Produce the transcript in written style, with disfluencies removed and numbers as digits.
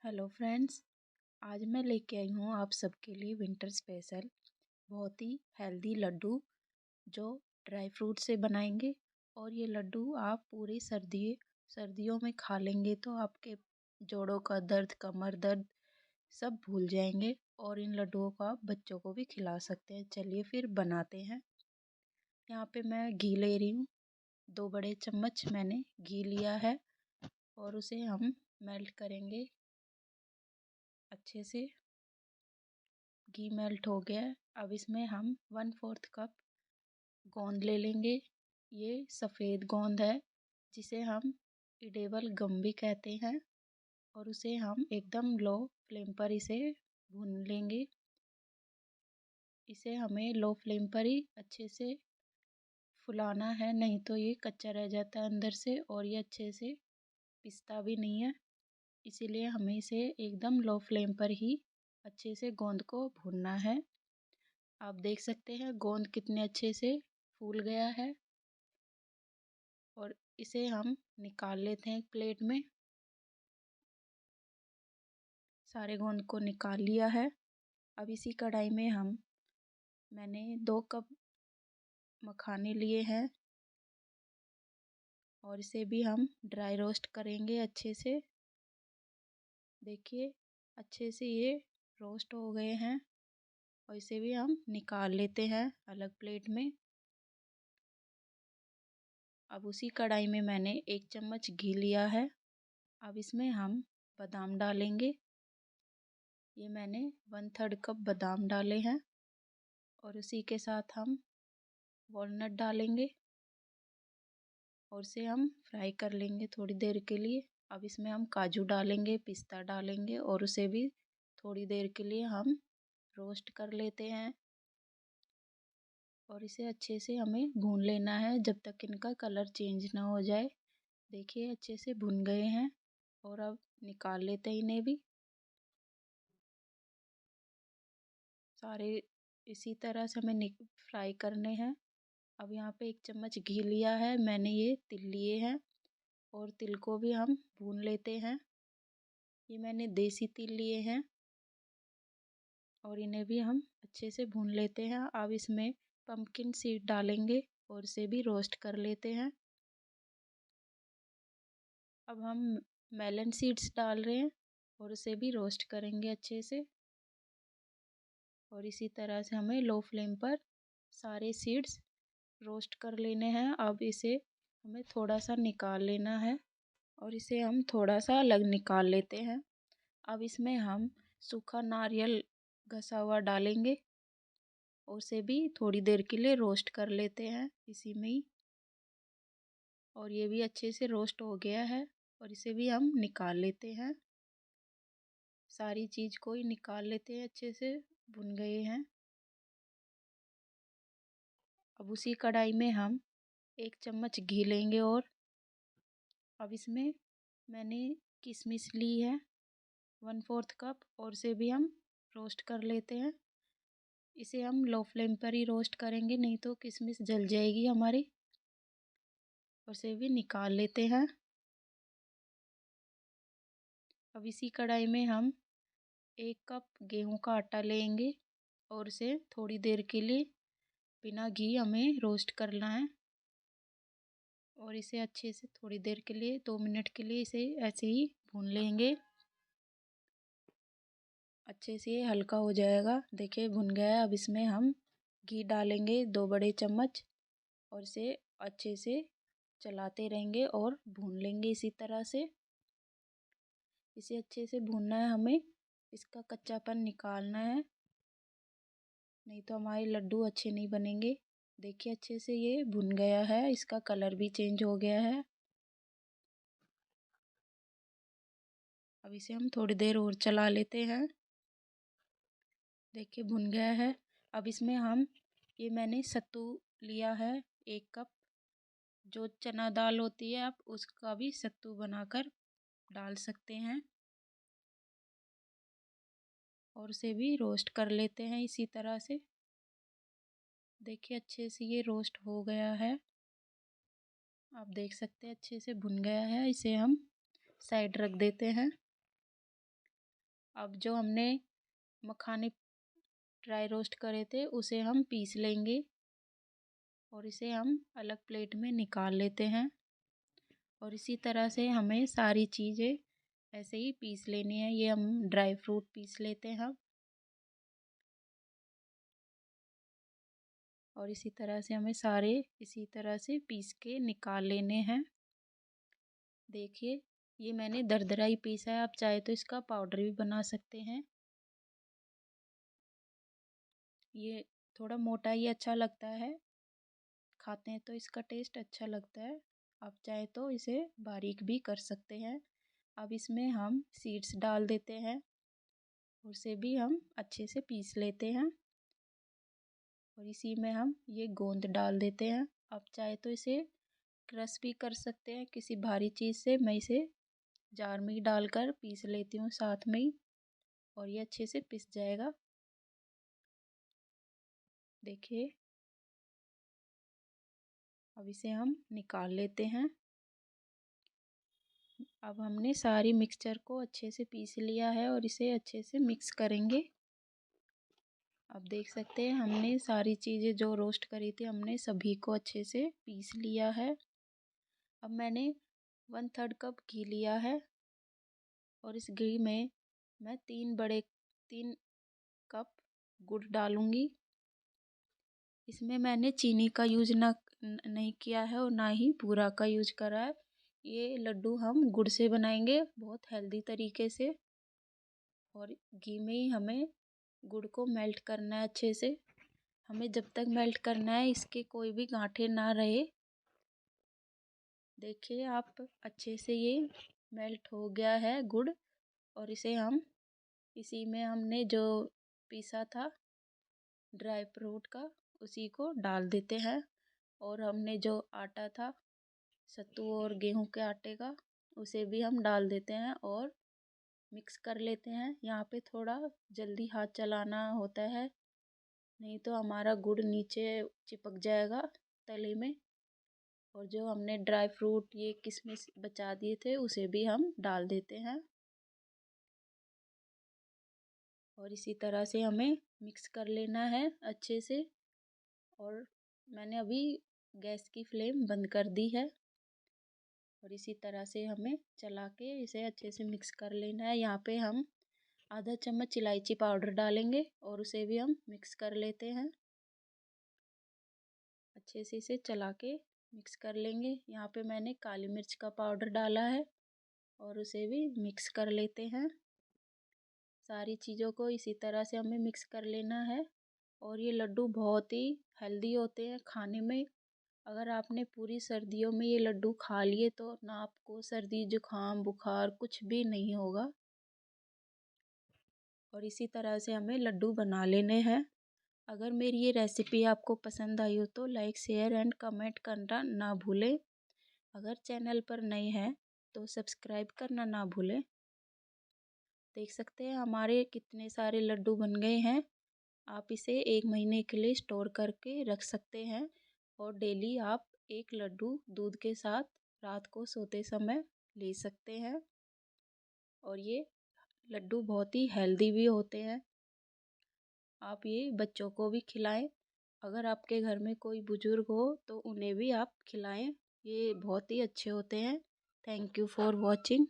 Hello friends. आज मैं लेके आई हूँ आप सबके लिए विंटर स्पेशल बहुत ही हेल्दी लड्डू जो ड्राई फ्रूट से बनाएंगे। और ये लड्डू आप पूरी सर्दियों में खा लेंगे तो आपके जोड़ों का दर्द, कमर दर्द सब भूल जाएंगे। और इन लड्डुओं को आप बच्चों को भी खिला सकते हैं। चलिए फिर बनाते हैं। यहाँ पे मैं घी ले रही हूँ। 2 बड़े चम्मच मैंने घी लिया है और उसे हम मेल्ट करेंगे अच्छे से। घी मेल्ट हो गया है। अब इसमें हम 1/4 कप गोंद ले लेंगे। ये सफ़ेद गोंद है जिसे हम इडेबल गम भी कहते हैं। और उसे हम एकदम लो फ्लेम पर इसे भून लेंगे। इसे हमें लो फ्लेम पर ही अच्छे से फुलाना है, नहीं तो ये कच्चा रह जाता है अंदर से और ये अच्छे से पिसता भी नहीं है। इसीलिए हमें इसे एकदम लो फ्लेम पर ही अच्छे से गोंद को भूनना है। आप देख सकते हैं गोंद कितने अच्छे से फूल गया है। और इसे हम निकाल लेते हैं एक प्लेट में। सारे गोंद को निकाल लिया है। अब इसी कढ़ाई में मैंने 2 कप मखाने लिए हैं और इसे भी हम ड्राई रोस्ट करेंगे अच्छे से। देखिए अच्छे से ये रोस्ट हो गए हैं और इसे भी हम निकाल लेते हैं अलग प्लेट में। अब उसी कढ़ाई में मैंने 1 चम्मच घी लिया है। अब इसमें हम बादाम डालेंगे। ये मैंने 1/3 कप बादाम डाले हैं और उसी के साथ हम वॉलनट डालेंगे और इसे हम फ्राई कर लेंगे थोड़ी देर के लिए। अब इसमें हम काजू डालेंगे, पिस्ता डालेंगे और उसे भी थोड़ी देर के लिए हम रोस्ट कर लेते हैं। और इसे अच्छे से हमें भून लेना है जब तक इनका कलर चेंज ना हो जाए। देखिए अच्छे से भुन गए हैं और अब निकाल लेते हैं इन्हें भी। सारे इसी तरह से हमें फ्राई करने हैं। अब यहाँ पे 1 चम्मच घी लिया है मैंने, ये तिल लिए हैं और तिल को भी हम भून लेते हैं। ये मैंने देसी तिल लिए हैं और इन्हें भी हम अच्छे से भून लेते हैं। अब इसमें पम्पकिन सीड डालेंगे और इसे भी रोस्ट कर लेते हैं। अब हम मेलन सीड्स डाल रहे हैं और उसे भी रोस्ट करेंगे अच्छे से। और इसी तरह से हमें लो फ्लेम पर सारे सीड्स रोस्ट कर लेने हैं। अब इसे हमें थोड़ा सा निकाल लेना है और इसे हम थोड़ा सा अलग निकाल लेते हैं। अब इसमें हम सूखा नारियल घसा हुआ डालेंगे और उसे भी थोड़ी देर के लिए रोस्ट कर लेते हैं इसी में ही। और ये भी अच्छे से रोस्ट हो गया है और इसे भी हम निकाल लेते हैं। सारी चीज़ को ही निकाल लेते हैं, अच्छे से भुन गए हैं। अब उसी कढ़ाई में हम 1 चम्मच घी लेंगे और अब इसमें मैंने किशमिश ली है 1/4 कप और इसे भी हम रोस्ट कर लेते हैं। इसे हम लो फ्लेम पर ही रोस्ट करेंगे, नहीं तो किशमिश जल जाएगी हमारी। और इसे भी निकाल लेते हैं। अब इसी कढ़ाई में हम 1 कप गेहूं का आटा लेंगे और इसे थोड़ी देर के लिए बिना घी हमें रोस्ट करना है। और इसे अच्छे से थोड़ी देर के लिए 2 मिनट के लिए इसे ऐसे ही भून लेंगे। अच्छे से ये हल्का हो जाएगा। देखिए भुन गया है। अब इसमें हम घी डालेंगे 2 बड़े चम्मच और इसे अच्छे से चलाते रहेंगे और भून लेंगे इसी तरह से। इसे अच्छे से भूनना है हमें, इसका कच्चापन निकालना है, नहीं तो हमारे लड्डू अच्छे नहीं बनेंगे। देखिए अच्छे से ये भुन गया है, इसका कलर भी चेंज हो गया है। अब इसे हम थोड़ी देर और चला लेते हैं। देखिए भुन गया है। अब इसमें हम ये मैंने सत्तू लिया है 1 कप। जो चना दाल होती है आप उसका भी सत्तू बनाकर डाल सकते हैं और उसे भी रोस्ट कर लेते हैं इसी तरह से। देखिए अच्छे से ये रोस्ट हो गया है। आप देख सकते हैं अच्छे से भुन गया है। इसे हम साइड रख देते हैं। अब जो हमने मखाने ड्राई रोस्ट करे थे उसे हम पीस लेंगे और इसे हम अलग प्लेट में निकाल लेते हैं। और इसी तरह से हमें सारी चीज़ें ऐसे ही पीस लेनी है। ये हम ड्राई फ्रूट पीस लेते हैं और इसी तरह से हमें सारे इसी तरह से पीस के निकाल लेने हैं। देखिए ये मैंने दरदरा ही पीसा है, आप चाहे तो इसका पाउडर भी बना सकते हैं। ये थोड़ा मोटा ही अच्छा लगता है, खाते हैं तो इसका टेस्ट अच्छा लगता है। आप चाहे तो इसे बारीक भी कर सकते हैं। अब इसमें हम सीड्स डाल देते हैं, उसे भी हम अच्छे से पीस लेते हैं और इसी में हम ये गोंद डाल देते हैं। आप चाहे तो इसे क्रश भी कर सकते हैं किसी भारी चीज़ से। मैं इसे जार में ही डालकर पीस लेती हूँ साथ में ही और ये अच्छे से पिस जाएगा। देखिए अब इसे हम निकाल लेते हैं। अब हमने सारी मिक्सचर को अच्छे से पीस लिया है और इसे अच्छे से मिक्स करेंगे। अब देख सकते हैं हमने सारी चीज़ें जो रोस्ट करी थी हमने सभी को अच्छे से पीस लिया है। अब मैंने 1/3 कप घी लिया है और इस घी में मैं 3 कप गुड़ डालूंगी। इसमें मैंने चीनी का यूज नहीं किया है और ना ही बूरा का यूज करा है। ये लड्डू हम गुड़ से बनाएंगे बहुत हेल्दी तरीके से। और घी में ही हमें गुड़ को मेल्ट करना है अच्छे से। हमें जब तक मेल्ट करना है इसके कोई भी गांठें ना रहे। देखिए आप अच्छे से ये मेल्ट हो गया है गुड़ और इसे हम इसी में हमने जो पीसा था ड्राई फ्रूट का उसी को डाल देते हैं। और हमने जो आटा था सत्तू और गेहूं के आटे का उसे भी हम डाल देते हैं और मिक्स कर लेते हैं। यहाँ पे थोड़ा जल्दी हाथ चलाना होता है, नहीं तो हमारा गुड़ नीचे चिपक जाएगा तले में। और जो हमने ड्राई फ्रूट ये किशमिश बचा दिए थे उसे भी हम डाल देते हैं और इसी तरह से हमें मिक्स कर लेना है अच्छे से। और मैंने अभी गैस की फ्लेम बंद कर दी है और इसी तरह से हमें चला के इसे अच्छे से मिक्स कर लेना है। यहाँ पे हम आधा चम्मच इलायची पाउडर डालेंगे और उसे भी हम मिक्स कर लेते हैं। अच्छे से इसे चला के मिक्स कर लेंगे। यहाँ पे मैंने काली मिर्च का पाउडर डाला है और उसे भी मिक्स कर लेते हैं। सारी चीज़ों को इसी तरह से हमें मिक्स कर लेना है। और ये लड्डू बहुत ही हेल्दी होते हैं खाने में। अगर आपने पूरी सर्दियों में ये लड्डू खा लिए तो ना आपको सर्दी जुकाम बुखार कुछ भी नहीं होगा। और इसी तरह से हमें लड्डू बना लेने हैं। अगर मेरी ये रेसिपी आपको पसंद आई हो तो लाइक शेयर एंड कमेंट करना ना भूलें। अगर चैनल पर नए हैं तो सब्सक्राइब करना ना भूलें। देख सकते हैं हमारे कितने सारे लड्डू बन गए हैं। आप इसे 1 महीने के लिए स्टोर करके रख सकते हैं और डेली आप एक लड्डू दूध के साथ रात को सोते समय ले सकते हैं। और ये लड्डू बहुत ही हेल्दी भी होते हैं। आप ये बच्चों को भी खिलाएं। अगर आपके घर में कोई बुजुर्ग हो तो उन्हें भी आप खिलाएं। ये बहुत ही अच्छे होते हैं। Thank you for watching.